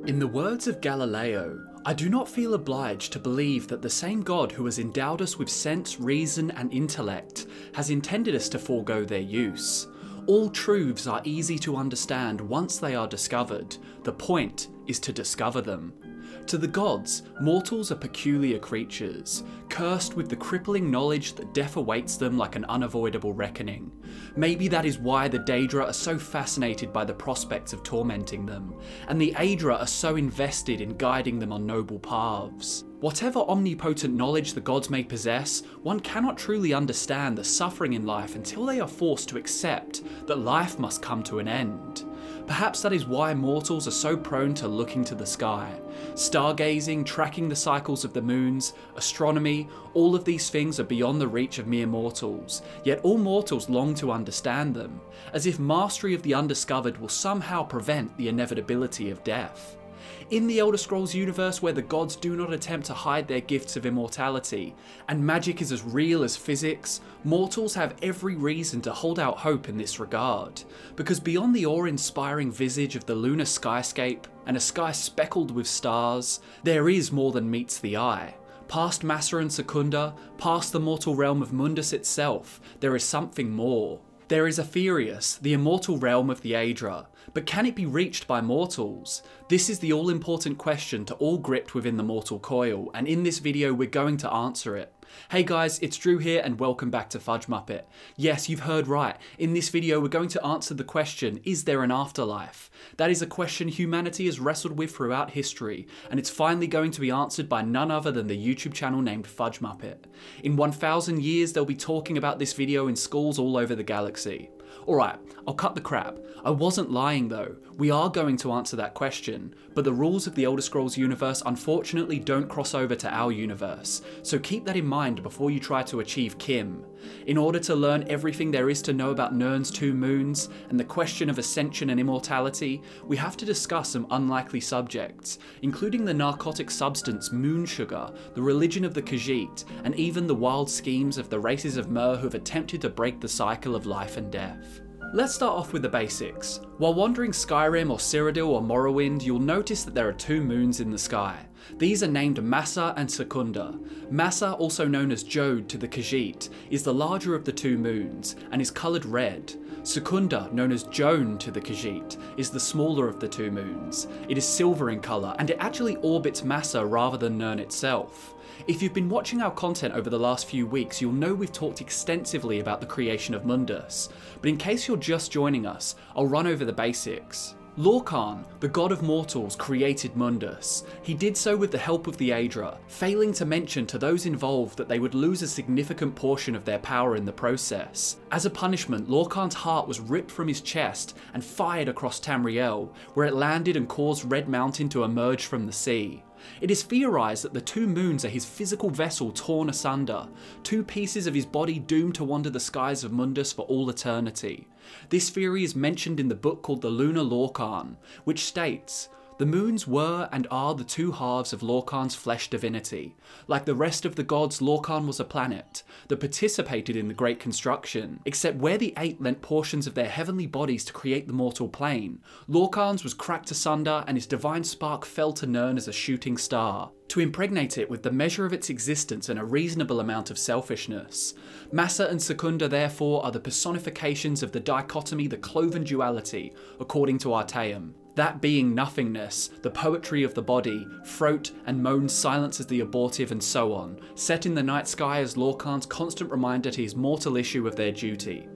In the words of Galileo, I do not feel obliged to believe that the same God who has endowed us with sense, reason and intellect has intended us to forego their use. All truths are easy to understand once they are discovered. The point is to discover them. To the gods, mortals are peculiar creatures, cursed with the crippling knowledge that death awaits them like an unavoidable reckoning. Maybe that is why the Daedra are so fascinated by the prospects of tormenting them, and the Aedra are so invested in guiding them on noble paths. Whatever omnipotent knowledge the gods may possess, one cannot truly understand the suffering in life until they are forced to accept that life must come to an end. Perhaps that is why mortals are so prone to looking to the sky. Stargazing, tracking the cycles of the moons, astronomy, all of these things are beyond the reach of mere mortals, yet all mortals long to understand them, as if mastery of the undiscovered will somehow prevent the inevitability of death. In the Elder Scrolls universe, where the gods do not attempt to hide their gifts of immortality, and magic is as real as physics, mortals have every reason to hold out hope in this regard, because beyond the awe-inspiring visage of the lunar skyscape, and a sky speckled with stars, there is more than meets the eye. Past Massa and Secunda, past the mortal realm of Mundus itself, there is something more. There is Aetherius, the immortal realm of the Aedra, but can it be reached by mortals? This is the all-important question to all gripped within the mortal coil, and in this video we're going to answer it. Hey guys, it's Drew here and welcome back to FudgeMuppet. Yes, you've heard right. In this video we're going to answer the question, is there an afterlife? That is a question humanity has wrestled with throughout history, and it's finally going to be answered by none other than the YouTube channel named FudgeMuppet. In 1000 years they'll be talking about this video in schools all over the galaxy. Alright, I'll cut the crap. I wasn't lying though. We are going to answer that question, but the rules of the Elder Scrolls universe unfortunately don't cross over to our universe, so keep that in mind before you try to achieve Kim. In order to learn everything there is to know about Nirn's two moons, and the question of ascension and immortality, we have to discuss some unlikely subjects, including the narcotic substance moon sugar, the religion of the Khajiit, and even the wild schemes of the races of Mer who have attempted to break the cycle of life and death. Let's start off with the basics. While wandering Skyrim or Cyrodiil or Morrowind, you'll notice that there are two moons in the sky. These are named Massa and Secunda. Massa, also known as Jode to the Khajiit, is the larger of the two moons and is coloured red. Secunda, known as Joan to the Khajiit, is the smaller of the two moons. It is silver in colour and it actually orbits Massa rather than Nirn itself. If you've been watching our content over the last few weeks, you'll know we've talked extensively about the creation of Mundus, but in case you're just joining us, I'll run over the basics. Lorkhan, the god of mortals, created Mundus. He did so with the help of the Aedra, failing to mention to those involved that they would lose a significant portion of their power in the process. As a punishment, Lorkhan's heart was ripped from his chest and fired across Tamriel, where it landed and caused Red Mountain to emerge from the sea. It is theorised that the two moons are his physical vessel torn asunder, two pieces of his body doomed to wander the skies of Mundus for all eternity. This theory is mentioned in the book called the Lunar Lorkhan, which states, "The moons were and are the two halves of Lorkhan's flesh divinity. Like the rest of the gods, Lorkhan was a planet that participated in the Great Construction, except where the eight lent portions of their heavenly bodies to create the mortal plane, Lorkhan's was cracked asunder and his divine spark fell to Nirn as a shooting star, to impregnate it with the measure of its existence and a reasonable amount of selfishness. Massa and Secunda therefore are the personifications of the dichotomy, the Cloven Duality, according to Artaeum. That being nothingness, the poetry of the body, throat and moan silence as the abortive and so on, set in the night sky as Lorkhan's constant reminder to his mortal issue of their duty."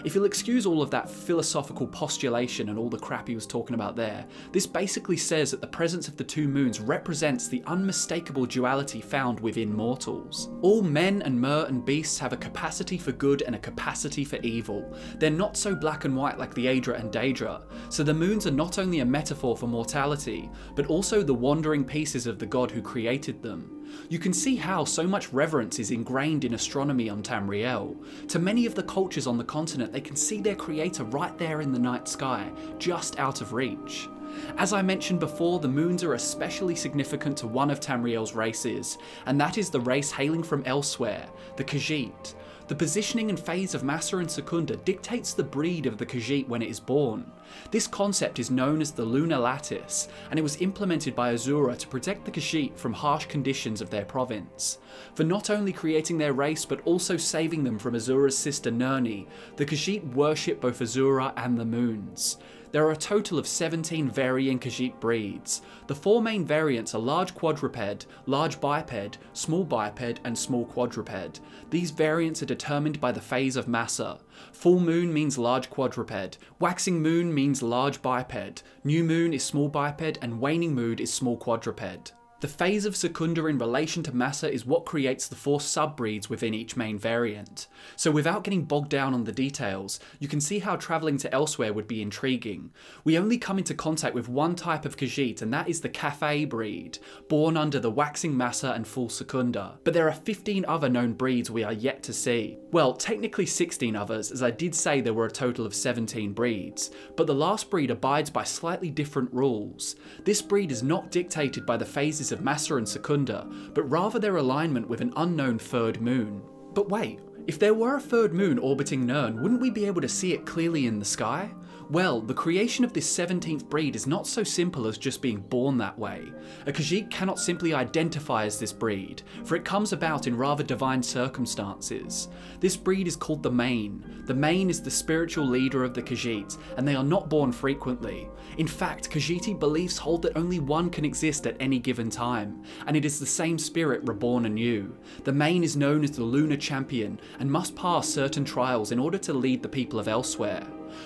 If you'll excuse all of that philosophical postulation and all the crap he was talking about there, this basically says that the presence of the two moons represents the unmistakable duality found within mortals. All men and mer and beasts have a capacity for good and a capacity for evil. They're not so black and white like the Aedra and Daedra, so the moons are not only a metaphor for mortality, but also the wandering pieces of the god who created them. You can see how so much reverence is ingrained in astronomy on Tamriel. To many of the cultures on the continent, they can see their creator right there in the night sky, just out of reach. As I mentioned before, the moons are especially significant to one of Tamriel's races, and that is the race hailing from elsewhere, the Khajiit. The positioning and phase of Massa and Secunda dictates the breed of the Khajiit when it is born. This concept is known as the lunar lattice, and it was implemented by Azura to protect the Khajiit from harsh conditions of their province. For not only creating their race but also saving them from Azura's sister Nirni, the Khajiit worship both Azura and the moons. There are a total of 17 varying Khajiit breeds. The four main variants are large quadruped, large biped, small biped, and small quadruped. These variants are determined by the phase of Massa. Full moon means large quadruped, waxing moon means large biped, new moon is small biped, and waning moon is small quadruped. The phase of Secunda in relation to Massa is what creates the four sub-breeds within each main variant. So without getting bogged down on the details, you can see how travelling to elsewhere would be intriguing. We only come into contact with one type of Khajiit, and that is the Cathay breed, born under the waxing Massa and full Secunda. But there are 15 other known breeds we are yet to see. Well, technically 16 others, as I did say there were a total of 17 breeds, but the last breed abides by slightly different rules. This breed is not dictated by the phases of Massa and Secunda, but rather their alignment with an unknown third moon. But wait, if there were a third moon orbiting Nirn, wouldn't we be able to see it clearly in the sky? Well, the creation of this 17th breed is not so simple as just being born that way. A Khajiit cannot simply identify as this breed, for it comes about in rather divine circumstances. This breed is called the Main. The Main is the spiritual leader of the Khajiit, and they are not born frequently. In fact, Khajiiti beliefs hold that only one can exist at any given time, and it is the same spirit reborn anew. The Main is known as the Lunar Champion, and must pass certain trials in order to lead the people of elsewhere.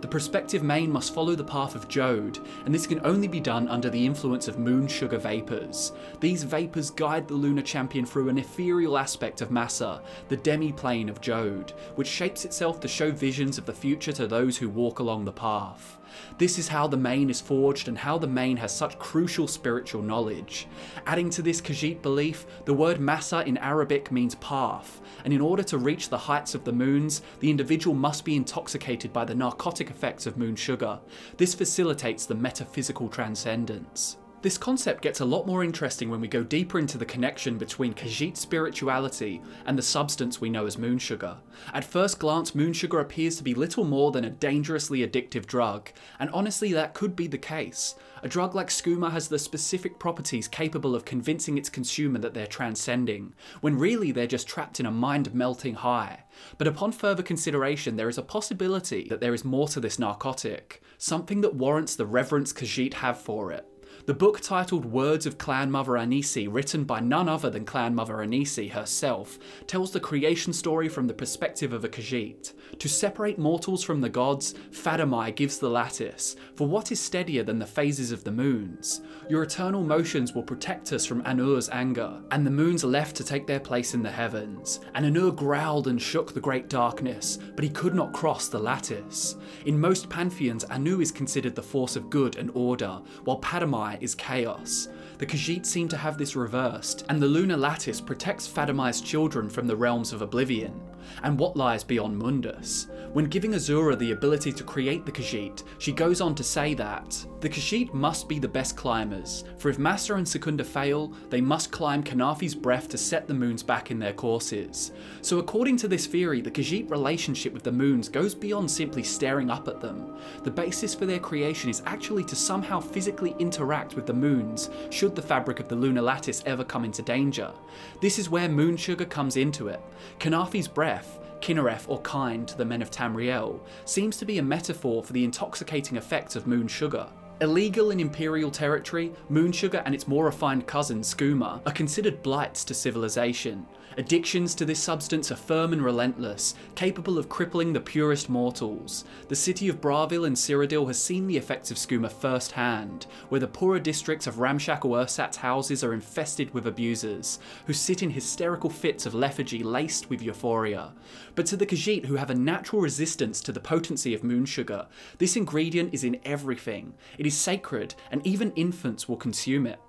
The prospective Main must follow the path of Jode, and this can only be done under the influence of moon sugar vapours. These vapours guide the Lunar Champion through an ethereal aspect of Massa, the demi-plane of Jode, which shapes itself to show visions of the future to those who walk along the path. This is how the Main is forged and how the Main has such crucial spiritual knowledge. Adding to this Khajiit belief, the word Massa in Arabic means path, and in order to reach the heights of the moons, the individual must be intoxicated by the narcotic effects of moon sugar. This facilitates the metaphysical transcendence. This concept gets a lot more interesting when we go deeper into the connection between Khajiit spirituality and the substance we know as moon sugar. At first glance, moon sugar appears to be little more than a dangerously addictive drug, and honestly that could be the case. A drug like skooma has the specific properties capable of convincing its consumer that they're transcending, when really they're just trapped in a mind-melting high. But upon further consideration, there is a possibility that there is more to this narcotic, something that warrants the reverence Khajiit have for it. The book titled Words of Clan Mother Anisi, written by none other than Clan Mother Anisi herself, tells the creation story from the perspective of a Khajiit. To separate mortals from the gods, Fadamai gives the lattice, for what is steadier than the phases of the moons? Your eternal motions will protect us from Anur's anger, and the moons left to take their place in the heavens. And Anur growled and shook the great darkness, but he could not cross the lattice. In most pantheons, Anu is considered the force of good and order, while Padamai is chaos. The Khajiit seem to have this reversed, and the lunar lattice protects Fadamai's children from the realms of Oblivion. And what lies beyond Mundus? When giving Azura the ability to create the Khajiit, she goes on to say that the Khajiit must be the best climbers, for if Massa and Secunda fail, they must climb Kanafi's breath to set the moons back in their courses. So according to this theory, the Khajiit relationship with the moons goes beyond simply staring up at them. The basis for their creation is actually to somehow physically interact with the moons, should the fabric of the lunar lattice ever come into danger. This is where moon sugar comes into it. Kanafi's breath, Kinnereth or Kind to the men of Tamriel, seems to be a metaphor for the intoxicating effects of moon sugar. Illegal in Imperial territory, moon sugar and its more refined cousin, skooma, are considered blights to civilization. Addictions to this substance are firm and relentless, capable of crippling the purest mortals. The city of Bravil in Cyrodiil has seen the effects of skooma firsthand, where the poorer districts of ramshackle ersatz houses are infested with abusers, who sit in hysterical fits of lethargy laced with euphoria. But to the Khajiit, who have a natural resistance to the potency of moon sugar, this ingredient is in everything. It is sacred, and even infants will consume it.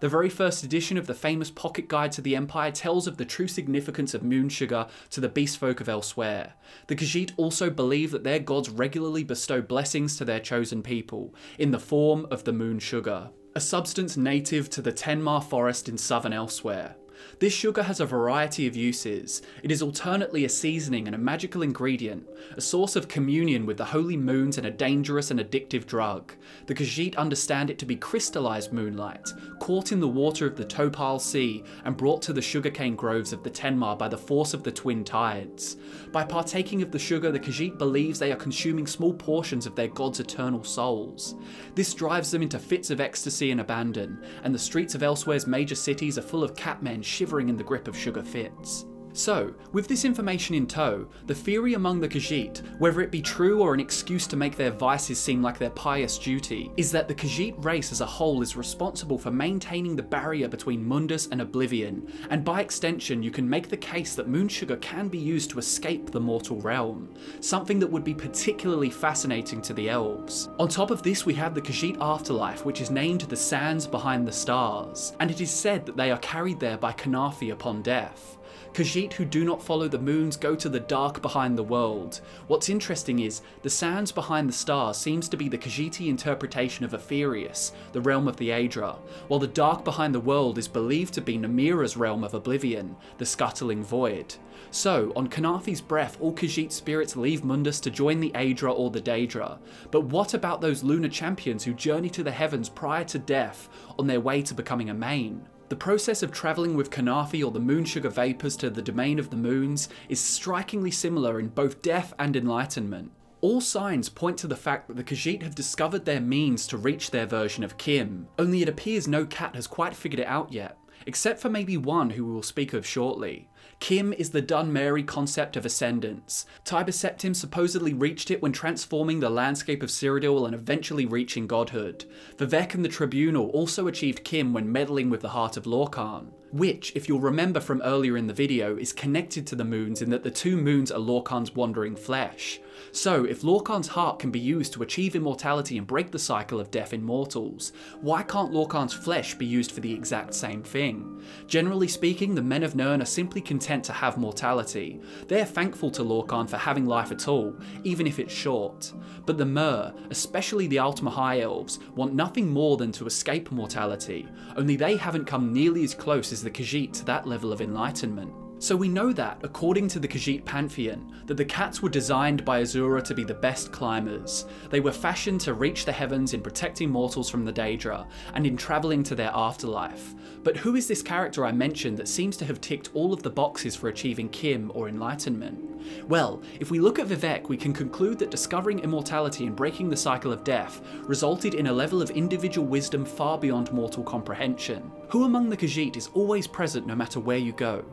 The very first edition of the famous Pocket Guide to the Empire tells of the true significance of moon sugar to the beast folk of elsewhere. The Khajiit also believe that their gods regularly bestow blessings to their chosen people, in the form of the moon sugar, a substance native to the Tenmar forest in southern elsewhere. This sugar has a variety of uses. It is alternately a seasoning and a magical ingredient, a source of communion with the holy moons and a dangerous and addictive drug. The Khajiit understand it to be crystallized moonlight, caught in the water of the Topal Sea and brought to the sugarcane groves of the Tenmar by the force of the twin tides. By partaking of the sugar, the Khajiit believes they are consuming small portions of their god's eternal souls. This drives them into fits of ecstasy and abandon, and the streets of Elsewhere's major cities are full of catmen shivering in the grip of sugar fits. So, with this information in tow, the theory among the Khajiit, whether it be true or an excuse to make their vices seem like their pious duty, is that the Khajiit race as a whole is responsible for maintaining the barrier between Mundus and Oblivion, and by extension you can make the case that moon sugar can be used to escape the mortal realm, something that would be particularly fascinating to the elves. On top of this we have the Khajiit Afterlife, which is named the Sands Behind the Stars, and it is said that they are carried there by Kanafi upon death. Khajiit who do not follow the moons go to the dark behind the world. What's interesting is, the sands behind the stars seems to be the Khajiiti interpretation of Aetherius, the realm of the Aedra, while the dark behind the world is believed to be Namira's realm of Oblivion, the scuttling void. So, on Kanafi's breath, all Khajiit spirits leave Mundus to join the Aedra or the Daedra. But what about those lunar champions who journey to the heavens prior to death, on their way to becoming a main? The process of travelling with Kanafi or the moon sugar vapours to the domain of the moons is strikingly similar in both death and enlightenment. All signs point to the fact that the Khajiit have discovered their means to reach their version of Kim, only it appears no cat has quite figured it out yet, except for maybe one who we will speak of shortly. Kim is the Dunmeri concept of ascendance. Tiber Septim supposedly reached it when transforming the landscape of Cyrodiil and eventually reaching godhood. Vivek and the Tribunal also achieved Kim when meddling with the heart of Lorkhan, which, if you'll remember from earlier in the video, is connected to the moons in that the two moons are Lorkhan's wandering flesh. So, if Lorkhan's heart can be used to achieve immortality and break the cycle of death in mortals, why can't Lorkhan's flesh be used for the exact same thing? Generally speaking, the men of Nirn are simply content to have mortality. They are thankful to Lorkhan for having life at all, even if it's short. But the Mer, especially the Ultima High Elves, want nothing more than to escape mortality, only they haven't come nearly as close as the Khajiit to that level of enlightenment. So we know that, according to the Khajiit pantheon, that the cats were designed by Azura to be the best climbers. They were fashioned to reach the heavens in protecting mortals from the Daedra, and in travelling to their afterlife. But who is this character I mentioned that seems to have ticked all of the boxes for achieving Kim or enlightenment? Well, if we look at Vivek, we can conclude that discovering immortality and breaking the cycle of death resulted in a level of individual wisdom far beyond mortal comprehension. Who among the Khajiit is always present no matter where you go?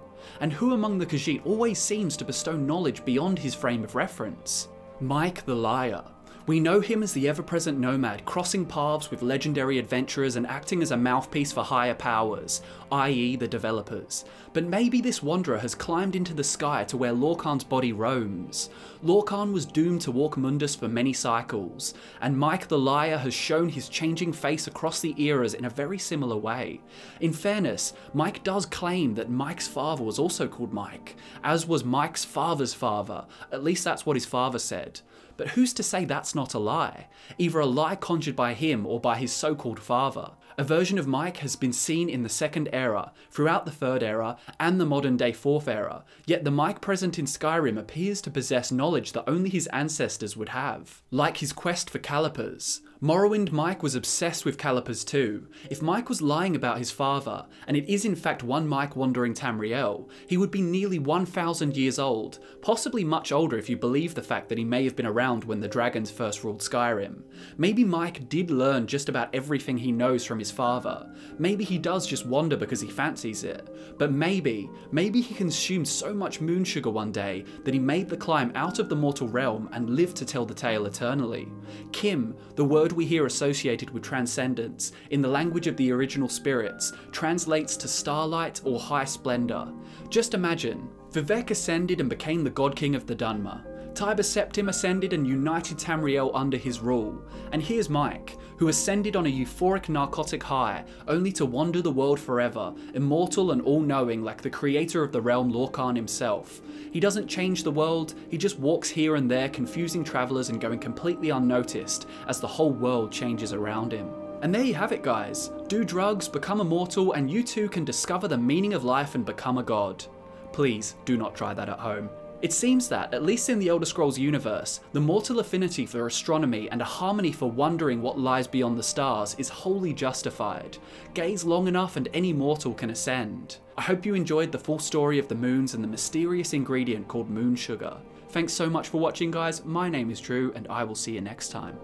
And who among the Khajiit always seems to bestow knowledge beyond his frame of reference? Mike the Liar. We know him as the ever-present nomad, crossing paths with legendary adventurers and acting as a mouthpiece for higher powers, i.e. the developers. But maybe this wanderer has climbed into the sky to where Lorkhan's body roams. Lorkhan was doomed to walk Mundus for many cycles, and Mike the Liar has shown his changing face across the eras in a very similar way. In fairness, Mike does claim that Mike's father was also called Mike, as was Mike's father's father, at least that's what his father said. But who's to say that's not a lie? Either a lie conjured by him or by his so-called father. A version of Mike has been seen in the Second Era, throughout the Third Era, and the modern-day Fourth Era, yet the Mike present in Skyrim appears to possess knowledge that only his ancestors would have. Like his quest for Calipers. Morrowind Mike was obsessed with Calipers too. If Mike was lying about his father, and it is in fact one Mike wandering Tamriel, he would be nearly 1,000 years old, possibly much older if you believe the fact that he may have been around when the dragons first ruled Skyrim. Maybe Mike did learn just about everything he knows from his father. Maybe he does just wander because he fancies it. But maybe he consumed so much moon sugar one day that he made the climb out of the mortal realm and lived to tell the tale eternally. Kim, the word we hear associated with transcendence, in the language of the original spirits, translates to starlight or high splendour. Just imagine, Vivek ascended and became the God King of the Dunmer. Tiber Septim ascended and united Tamriel under his rule. And here's Mike, who ascended on a euphoric narcotic high, only to wander the world forever, immortal and all-knowing like the creator of the realm Lorkhan himself. He doesn't change the world, he just walks here and there confusing travellers and going completely unnoticed as the whole world changes around him. And there you have it, guys. Do drugs, become immortal, and you too can discover the meaning of life and become a god. Please do not try that at home. It seems that, at least in the Elder Scrolls universe, the mortal affinity for astronomy and a harmony for wondering what lies beyond the stars is wholly justified. Gaze long enough and any mortal can ascend. I hope you enjoyed the full story of the moons and the mysterious ingredient called moon sugar. Thanks so much for watching, guys. My name is Drew, and I will see you next time.